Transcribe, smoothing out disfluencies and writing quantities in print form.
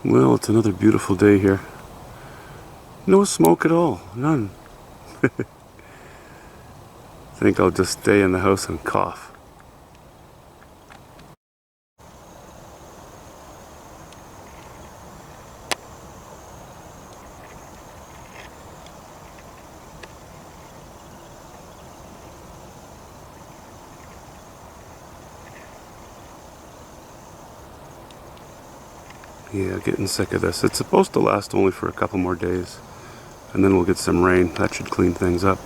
Well, it's another beautiful day here. No smoke at all. None. I think I'll just stay in the house and cough. Yeah, getting sick of this. It's supposed to last only for a couple more days. And then we'll get some rain. That should clean things up.